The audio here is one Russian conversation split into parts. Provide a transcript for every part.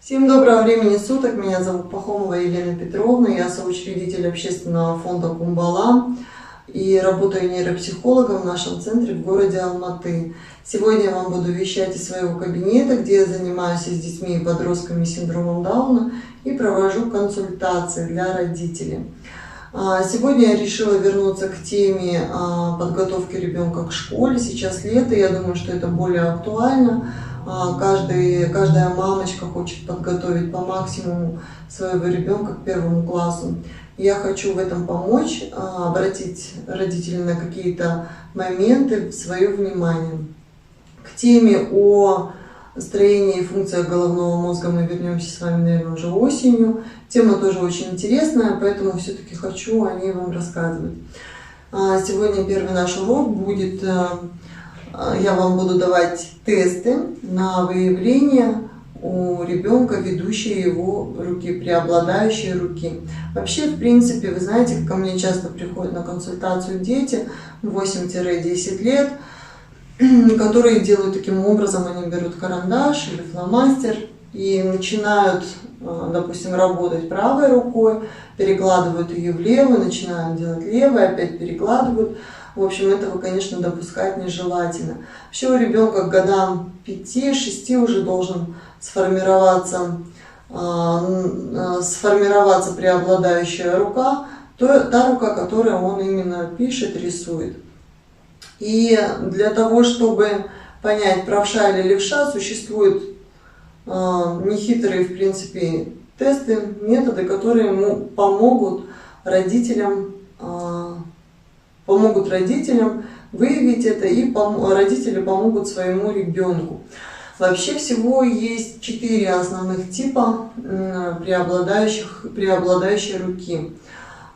Всем доброго времени суток, меня зовут Пахомова Елена Петровна, я соучредитель общественного фонда Кумбала и работаю нейропсихологом в нашем центре в городе Алматы. Сегодня я вам буду вещать из своего кабинета, где я занимаюсь с детьми и подростками с синдромом Дауна и провожу консультации для родителей. Сегодня я решила вернуться к теме подготовки ребенка к школе. Сейчас лето, я думаю, что это более актуально. Каждая мамочка хочет подготовить по максимуму своего ребенка к первому классу. Я хочу в этом помочь, обратить родителей на какие-то моменты, свое внимание. К теме о строении и функциях головного мозга мы вернемся с вами, наверное, уже осенью. Тема тоже очень интересная, поэтому все-таки хочу о ней вам рассказывать. Сегодня первый наш урок будет... Я вам буду давать тесты на выявление у ребенка ведущей его руки, преобладающей руки. Вообще, в принципе, вы знаете, ко мне часто приходят на консультацию дети 8-10 лет, которые делают таким образом, они берут карандаш или фломастер и начинают, допустим, работать правой рукой, перекладывают ее влево, начинают делать левой, опять перекладывают. В общем, этого, конечно, допускать нежелательно. Вообще у ребенка к годам 5-6 уже должен сформироваться преобладающая рука, та рука, которой он именно пишет, рисует. И для того, чтобы понять, правша или левша, существуют нехитрые, в принципе, тесты, методы, которые ему помогут родителям выявить это, и родители помогут своему ребенку. Вообще всего есть 4 основных типа преобладающей руки.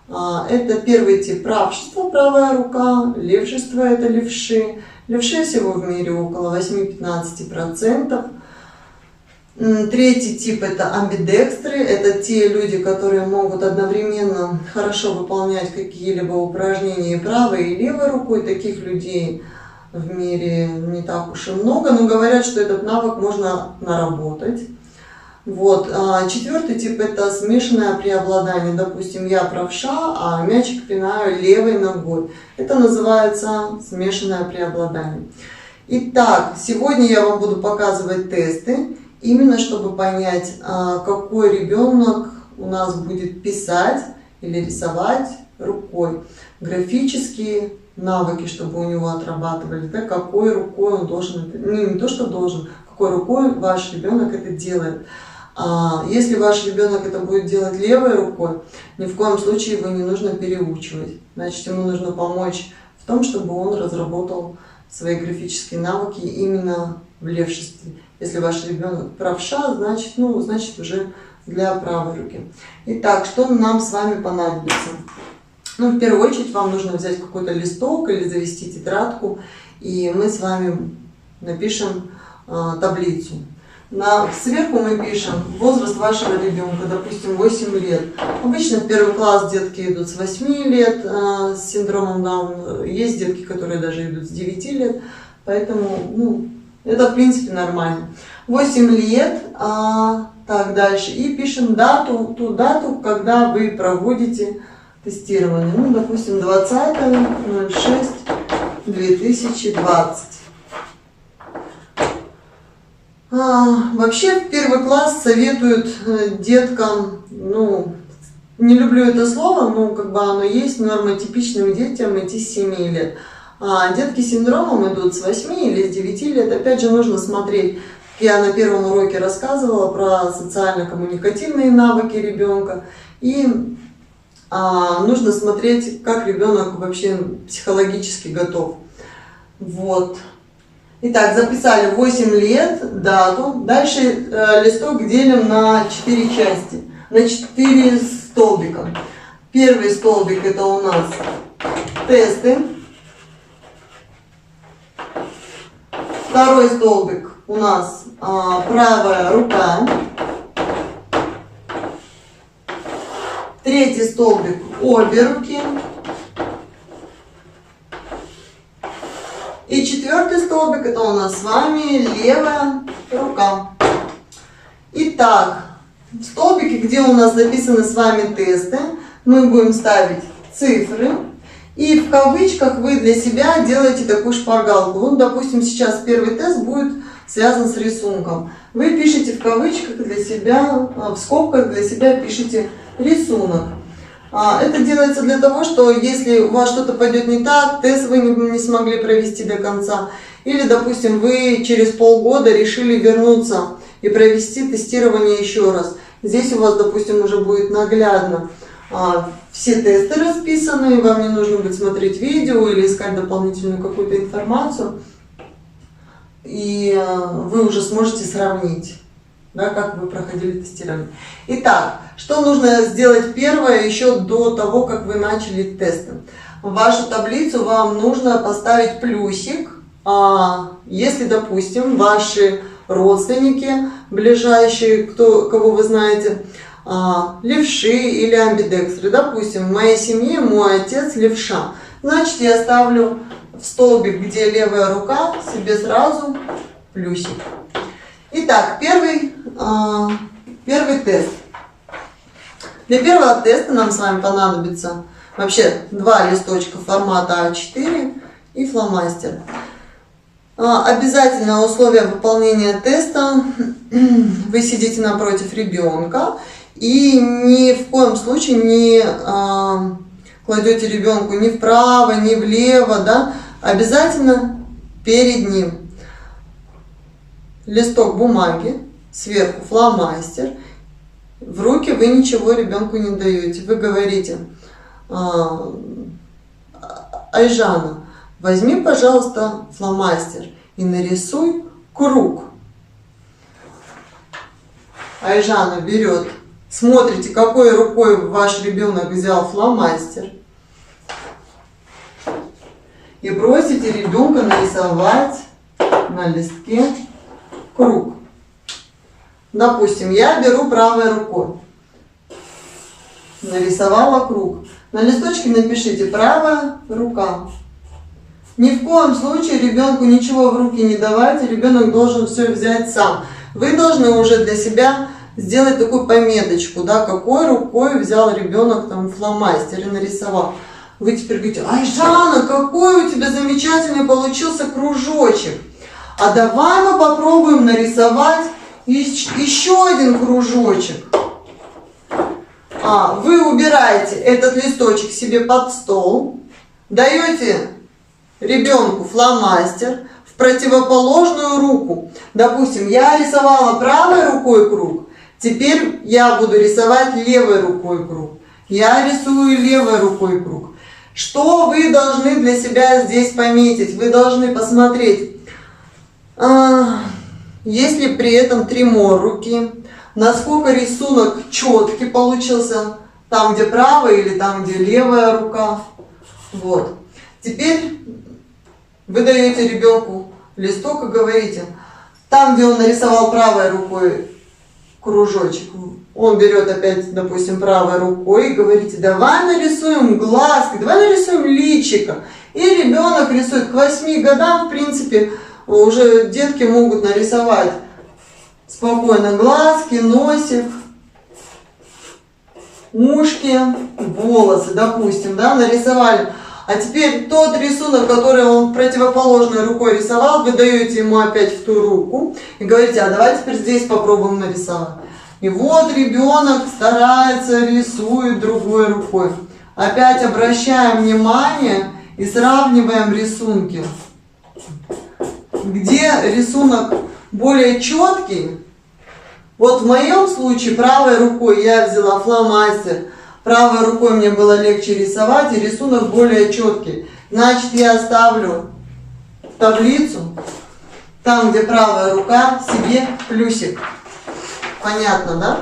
Это первый тип правшество, правая рука, левшество это левши. Левши всего в мире около 8-15%. Третий тип это амбидекстры, это те люди, которые могут одновременно хорошо выполнять какие-либо упражнения правой и левой рукой. Таких людей в мире не так уж и много, но говорят, что этот навык можно наработать. Вот. Четвертый тип это смешанное преобладание. Допустим, я правша, а мячик пинаю левой ногой. Это называется смешанное преобладание. Итак, сегодня я вам буду показывать тесты. Именно чтобы понять, какой ребенок у нас будет писать или рисовать рукой. Графические навыки, чтобы у него отрабатывались, да, какой рукой он должен, не то что должен, какой рукой ваш ребенок это делает. Если ваш ребенок это будет делать левой рукой, ни в коем случае его не нужно переучивать. Значит, ему нужно помочь в том, чтобы он разработал свои графические навыки именно в левшестве. Если ваш ребенок правша, значит уже для правой руки. Итак, что нам с вами понадобится? В первую очередь вам нужно взять какой-то листок или завести тетрадку, и мы с вами напишем таблицу. Сверху мы пишем возраст вашего ребенка, допустим, 8 лет. Обычно в первый класс детки идут с 8 лет с синдромом Дауна. Есть детки, которые даже идут с 9 лет, поэтому это в принципе нормально. 8 лет, так дальше. И пишем ту дату, когда вы проводите тестирование. Допустим, 20.06.2020. Вообще в первый класс советуют деткам, не люблю это слово, но оно есть, нормотипичным детям идти с 7 лет. Детки с синдромом идут с 8 или с 9 лет. Опять же, нужно смотреть, я на первом уроке рассказывала про социально-коммуникативные навыки ребенка. И нужно смотреть, как ребенок вообще психологически готов. Вот. Итак, записали 8 лет, дату. Дальше листок делим на 4 части, на 4 столбика. Первый столбик это у нас тесты. Второй столбик у нас правая рука. Третий столбик обе руки. И четвертый столбик это у нас с вами левая рука. Итак, в столбике, где у нас записаны с вами тесты, мы будем ставить цифры. И в кавычках вы для себя делаете такую шпаргалку. Вот, допустим, сейчас первый тест будет связан с рисунком. Вы пишете в кавычках для себя, в скобках для себя пишите рисунок. Это делается для того, что если у вас что-то пойдет не так, тест вы не смогли провести до конца, или, допустим, вы через полгода решили вернуться и провести тестирование еще раз. Здесь у вас, допустим, уже будет наглядно все тесты расписаны, вам не нужно будет смотреть видео или искать дополнительную какую-то информацию, и вы уже сможете сравнить, да, как вы проходили тестирование. Итак, что нужно сделать первое еще до того, как вы начали тесты? В вашу таблицу вам нужно поставить плюсик, если, допустим, ваши родственники ближайшие, кого вы знаете, левши или амбидекстры. Допустим, в моей семье мой отец левша. Значит, я ставлю в столбик, где левая рука, себе сразу плюсик. Итак, первый тест. Для первого теста нам с вами понадобится вообще 2 листочка формата А4 и фломастер. Обязательное условие выполнения теста: вы сидите напротив ребенка и ни в коем случае не кладете ребенку ни вправо, ни влево, да? Обязательно перед ним. Листок бумаги, сверху фломастер. В руки вы ничего ребенку не даете. Вы говорите: Айжана, возьми, пожалуйста, фломастер и нарисуй круг. Айжана берет. Смотрите, какой рукой ваш ребенок взял фломастер. И просите ребенка нарисовать на листке круг. Допустим, я беру правой рукой. Нарисовала круг. На листочке напишите: правая рука. Ни в коем случае ребенку ничего в руки не давайте, ребенок должен все взять сам. Вы должны уже для себя сделать такую пометочку, да, какой рукой взял ребенок там фломастер и нарисовал. Вы теперь говорите: Айжана, какой у тебя замечательный получился кружочек. А давай мы попробуем нарисовать еще один кружочек. Вы убираете этот листочек себе под стол, даете ребенку фломастер в противоположную руку. Допустим, я рисовала правой рукой круг, теперь я буду рисовать левой рукой круг. Я рисую левой рукой круг. Что вы должны для себя здесь пометить? Вы должны посмотреть, есть ли при этом тремор руки, насколько рисунок четкий получился, там где правая или там где левая рука. Вот. Теперь вы даете ребенку листок и говорите: там, где он нарисовал правой рукой кружочек, он берет опять, допустим, правой рукой и говорите: давай нарисуем глазки, давай нарисуем личико. И ребенок рисует. К 8 годам, в принципе, уже детки могут нарисовать спокойно глазки, носик, ушки, волосы, допустим, да, нарисовали. А теперь тот рисунок, который он противоположной рукой рисовал, вы даете ему опять в ту руку и говорите: а давай теперь здесь попробуем нарисовать. И вот ребенок старается, рисует другой рукой. Опять обращаем внимание и сравниваем рисунки. Где рисунок более четкий? Вот в моем случае правой рукой я взяла фломастер, правой рукой мне было легче рисовать, и рисунок более четкий. Значит, я ставлю в таблицу, там, где правая рука, себе плюсик. Понятно, да?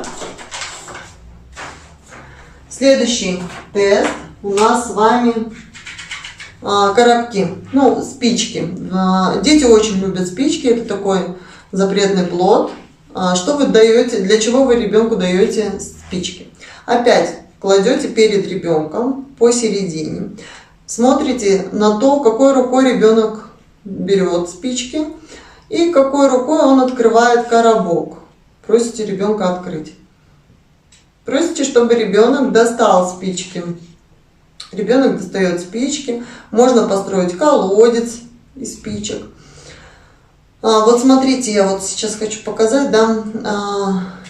Следующий тест у нас с вами коробки, ну, спички. Дети очень любят спички, это такой запретный плод. Что вы даете, для чего вы ребенку даете спички? Опять кладете перед ребенком посередине. Смотрите на то, какой рукой ребенок берет спички и какой рукой он открывает коробок. К просите ребенка открыть. Просите, чтобы ребенок достал спички. Ребенок достает спички. Можно построить колодец из спичек. Вот смотрите, я вот сейчас хочу показать, да.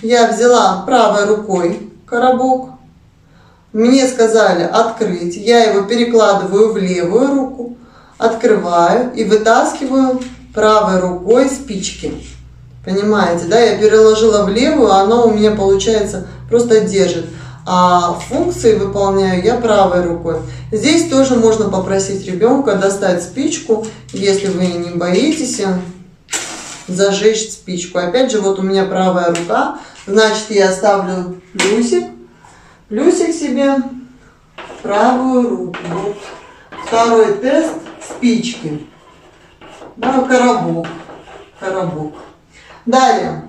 Я взяла правой рукой коробок. Мне сказали открыть. Я его перекладываю в левую руку, открываю и вытаскиваю правой рукой спички. Понимаете, да? Я переложила в левую, а она у меня, получается, просто держит. А функции выполняю я правой рукой. Здесь тоже можно попросить ребенка достать спичку, если вы не боитесь зажечь спичку. Опять же, вот у меня правая рука, значит, я ставлю плюсик себе в правую руку. Вот. Второй тест спички. Да, коробок. Далее.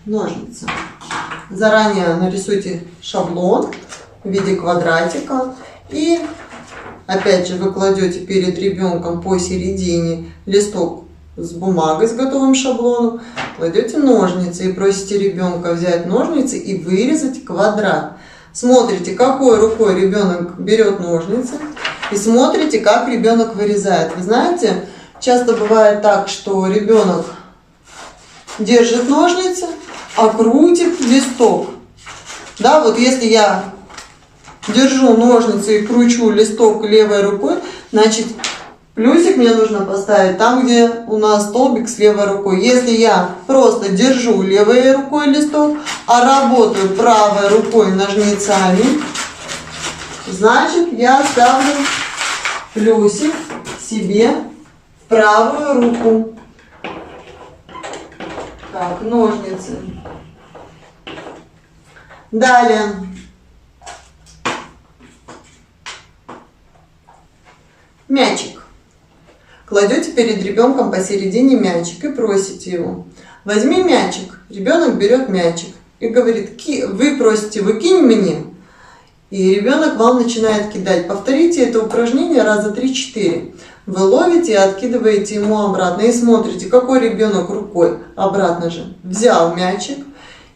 Ножницы. Заранее нарисуйте шаблон в виде квадратика. И опять же вы кладете перед ребенком посередине листок с бумагой, с готовым шаблоном, кладете ножницы и просите ребенка взять ножницы и вырезать квадрат. Смотрите, какой рукой ребенок берет ножницы, и смотрите, как ребенок вырезает. Вы знаете, часто бывает так, что ребенок держит ножницы, а крутит листок. Да, вот если я держу ножницы и кручу листок левой рукой, значит плюсик мне нужно поставить там, где у нас столбик с левой рукой. Если я просто держу левой рукой листок, а работаю правой рукой ножницами, значит я ставлю плюсик себе в правую руку. Так, ножницы. Далее. Мячик. Кладете перед ребенком посередине мячик и просите его: возьми мячик. Ребенок берет мячик и говорит: вы просите, выкинь мне. И ребенок вам начинает кидать. Повторите это упражнение раза 3-4. Вы ловите и откидываете ему обратно. И смотрите, какой ребенок рукой обратно же взял мячик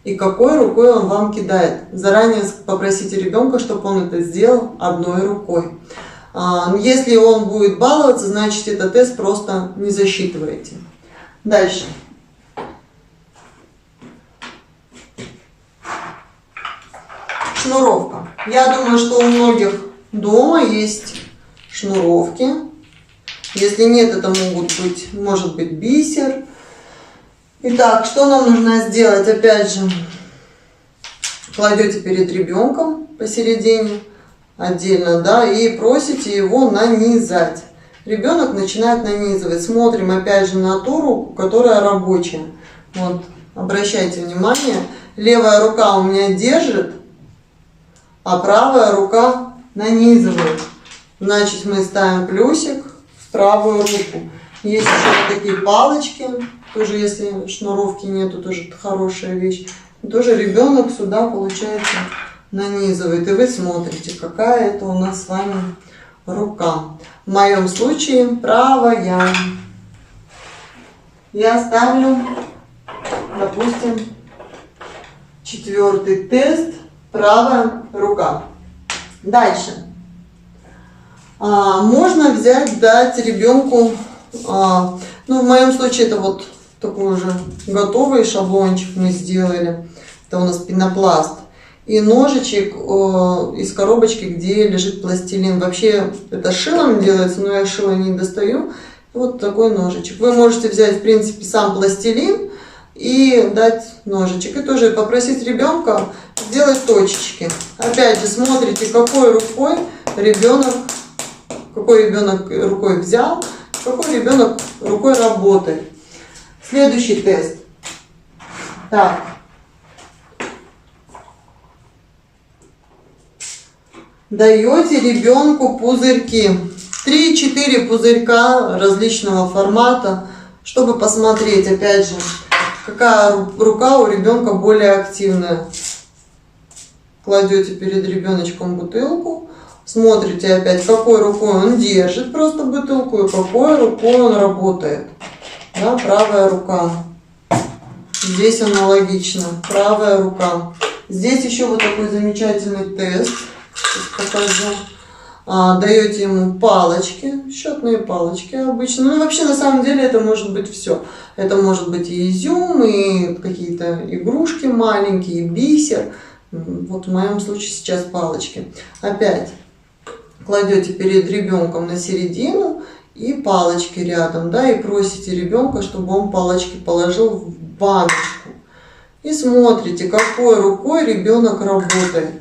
и какой рукой он вам кидает. Заранее попросите ребенка, чтобы он это сделал одной рукой. Если он будет баловаться, значит этот тест просто не засчитываете. Дальше. Шнуровка. Я думаю, что у многих дома есть шнуровки. Если нет, это может быть бисер. Итак, что нам нужно сделать? Опять же, кладете перед ребенком посередине отдельно, да, и просите его нанизать. Ребенок начинает нанизывать. Смотрим опять же на ту руку, которая рабочая. Вот, обращайте внимание, левая рука у меня держит, а правая рука нанизывает. Значит, мы ставим плюсик в правую руку. Есть еще такие палочки, тоже если шнуровки нету, тоже хорошая вещь. Тоже ребенок сюда, получается, нанизывает. И вы смотрите, какая это у нас с вами рука. В моем случае правая. Я ставлю, допустим, 4-й тест. Правая рука. Дальше. Можно взять, дать ребенку, ну в моем случае это вот такой уже готовый шаблончик мы сделали. Это у нас пенопласт. И ножичек из коробочки, где лежит пластилин. Вообще это шилом делается, но я шило не достаю. Вот такой ножичек. Вы можете взять, в принципе, сам пластилин и дать ножичек. И тоже попросить ребенка сделать точечки. Опять же, смотрите, какой ребенок рукой взял, какой ребенок рукой работает. Следующий тест. Так. Даете ребенку пузырьки. 3-4 пузырька различного формата, чтобы посмотреть, опять же, какая рука у ребенка более активная. Кладете перед ребеночком бутылку, Смотрите опять, какой рукой он держит просто бутылку и какой рукой он работает. Да, правая рука. Здесь аналогично. Правая рука. Здесь еще вот такой замечательный тест. Сейчас покажу. Даете ему палочки, счетные палочки обычно. Ну, вообще, на самом деле, это может быть все. Это может быть и изюм, и какие-то игрушки маленькие, и бисер. Вот в моем случае сейчас палочки. Опять кладете перед ребенком на середину и палочки рядом, да, и просите ребенка, чтобы он палочки положил в баночку. И смотрите, какой рукой ребенок работает.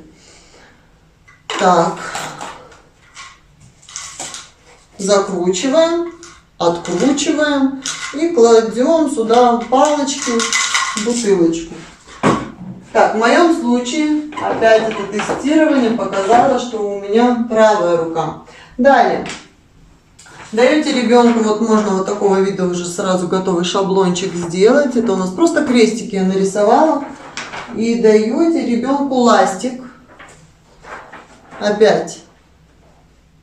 Так. Закручиваем, откручиваем и кладем сюда палочки, бутылочку. Так, в моем случае, опять это тестирование показало, что у меня правая рука. Далее. Даете ребенку, вот можно вот такого вида уже сразу готовый шаблончик сделать. Это у нас просто крестики я нарисовала. И даете ребенку ластик. Опять.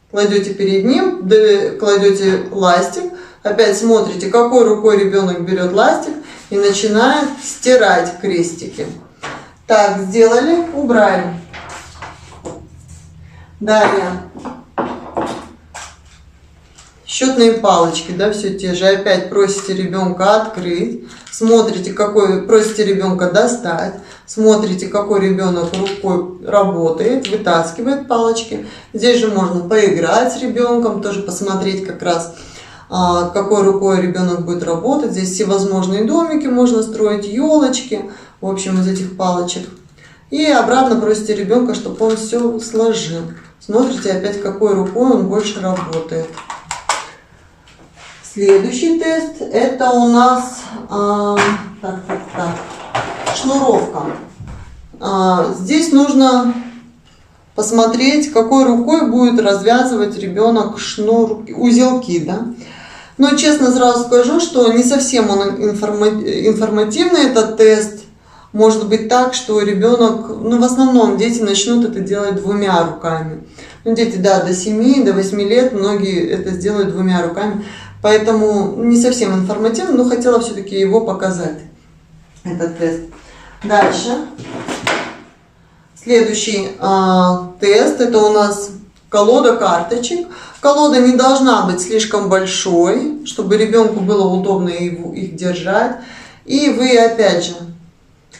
Кладете перед ним, кладете ластик. Опять смотрите, какой рукой ребенок берет ластик и начинает стирать крестики. Так, сделали, убрали. Далее. Счетные палочки, да, все те же. Опять просите ребенка открыть. Смотрите, просите ребенка достать. Смотрите, какой ребенок рукой работает, вытаскивает палочки. Здесь же можно поиграть с ребенком, тоже посмотреть как раз, какой рукой ребенок будет работать. Здесь всевозможные домики можно строить, елочки, в общем, из этих палочек. И обратно просите ребенка, чтобы он все сложил. Смотрите опять, какой рукой он больше работает. Следующий тест, это у нас шнуровка. Здесь нужно посмотреть, какой рукой будет развязывать ребенок узелки, да? Но честно сразу скажу, что не совсем он информативный этот тест. Может быть так, что ребенок, в основном дети начнут это делать двумя руками. Дети, да, до 7, до 8 лет многие это сделают двумя руками. Поэтому не совсем информативно, но хотела все-таки его показать, этот тест. Дальше. Следующий тест, это у нас колода карточек. Колода не должна быть слишком большой, чтобы ребенку было удобно их держать. И вы опять же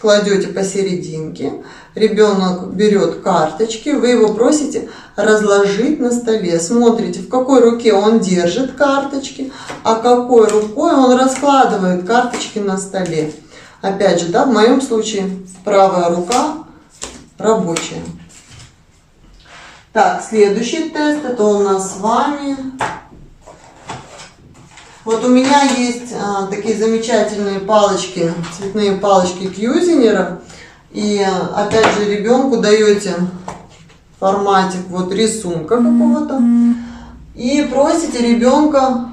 кладете посерединке, ребенок берет карточки, вы его просите разложить на столе. Смотрите, в какой руке он держит карточки, а какой рукой он раскладывает карточки на столе. Опять же, да, в моем случае правая рука рабочая. Так, следующий тест, это у нас с вами. Вот у меня есть такие замечательные палочки, цветные палочки Кьюзинера. И опять же ребенку даете форматик вот рисунка какого-то. И просите ребенка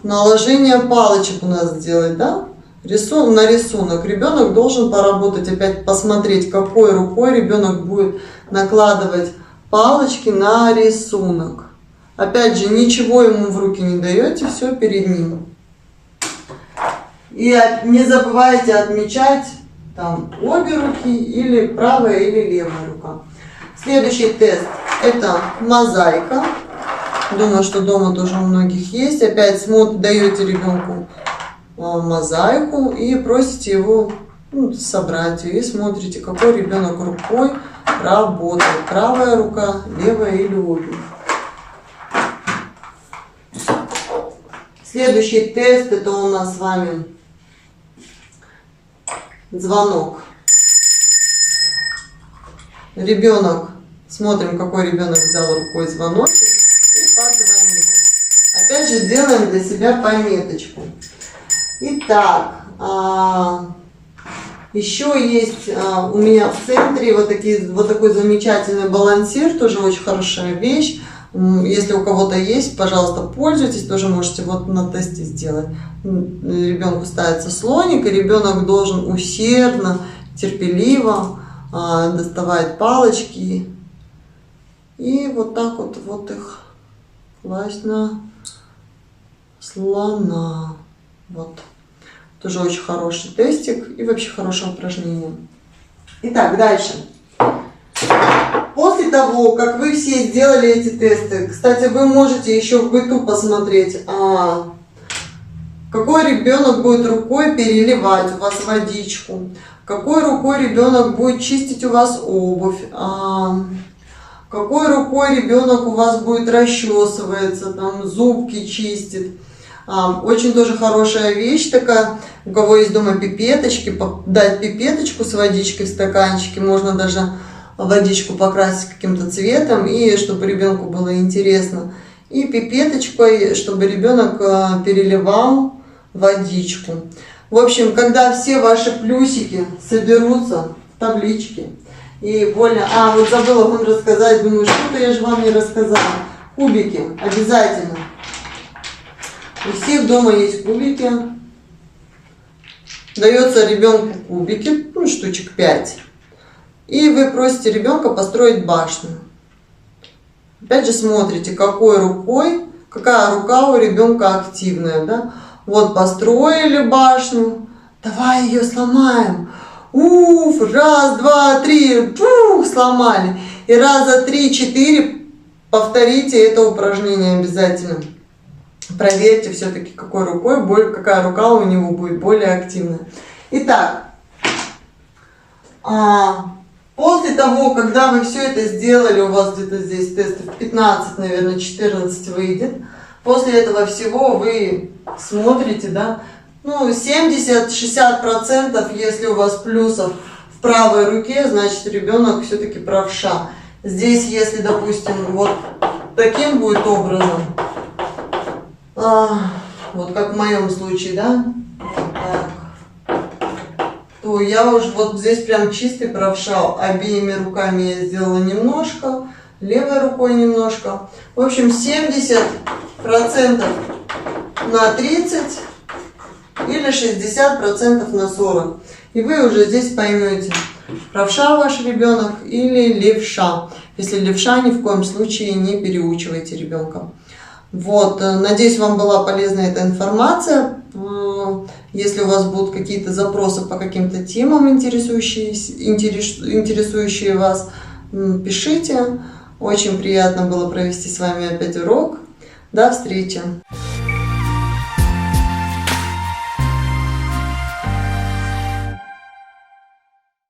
наложение палочек у нас сделать, да? На рисунок. Ребенок должен поработать, опять посмотреть, какой рукой ребенок будет накладывать палочки на рисунок. Опять же, ничего ему в руки не даете, все перед ним. И не забывайте отмечать там обе руки, или правая, или левая рука. Следующий тест — это мозаика. Думаю, что дома тоже у многих есть. Опять даете ребенку мозаику и просите его собрать ее. И смотрите, какой ребенок рукой работает. Правая рука, левая или обе. Следующий тест — это у нас с вами звонок. Ребенок, смотрим, какой ребенок взял рукой звоночек и позвонил. Опять же делаем для себя пометочку. Итак, еще есть у меня в центре вот такой замечательный балансир, тоже очень хорошая вещь. Если у кого-то есть, пожалуйста, пользуйтесь, тоже можете вот на тесте сделать. Ребенку ставится слоник, и ребенок должен усердно, терпеливо доставать палочки И вот так вот их класть на слона. Вот. Тоже очень хороший тестик и вообще хорошее упражнение. Итак, дальше. После того, как вы все сделали эти тесты, кстати, вы можете еще в быту посмотреть, какой ребенок будет рукой переливать у вас водичку, какой рукой ребенок будет чистить у вас обувь, какой рукой ребенок у вас будет расчесываться, там, зубки чистит. Очень тоже хорошая вещь такая, у кого есть дома пипеточки, дать пипеточку с водичкой в стаканчике, можно даже водичку покрасить каким-то цветом, и чтобы ребенку было интересно. И пипеточкой, чтобы ребенок переливал водичку. В общем, когда все ваши плюсики соберутся в табличке, и более... вот забыла вам рассказать, думаю, что-то я же вам не рассказала. Кубики обязательно. У всех дома есть кубики. Дается ребенку кубики, штучек 5. И вы просите ребенка построить башню. Опять же смотрите, какой рукой, какая рука у ребенка активная. Да? Вот построили башню, давай ее сломаем. Раз, два, три, сломали. И раза 3-4 повторите это упражнение обязательно. Проверьте все-таки, какой рукой, какая рука у него будет более активная. Итак, после того, когда вы все это сделали, у вас где-то здесь тестов 15, наверное, 14 выйдет. После этого всего вы смотрите, да, 70-60%, если у вас плюсов в правой руке, значит ребенок все-таки правша. Здесь, если, допустим, вот таким будет образом, вот как в моем случае, да, так, то я уже вот здесь прям чистый правша. Обеими руками я сделала немножко, левой рукой немножко. В общем, 70% на 30 или 60% на 40. И вы уже здесь поймете, правша ваш ребенок или левша. Если левша, ни в коем случае не переучивайте ребенка. Вот, надеюсь, вам была полезна эта информация. Если у вас будут какие-то запросы по каким-то темам, интересующие вас, пишите. Очень приятно было провести с вами опять урок. До встречи!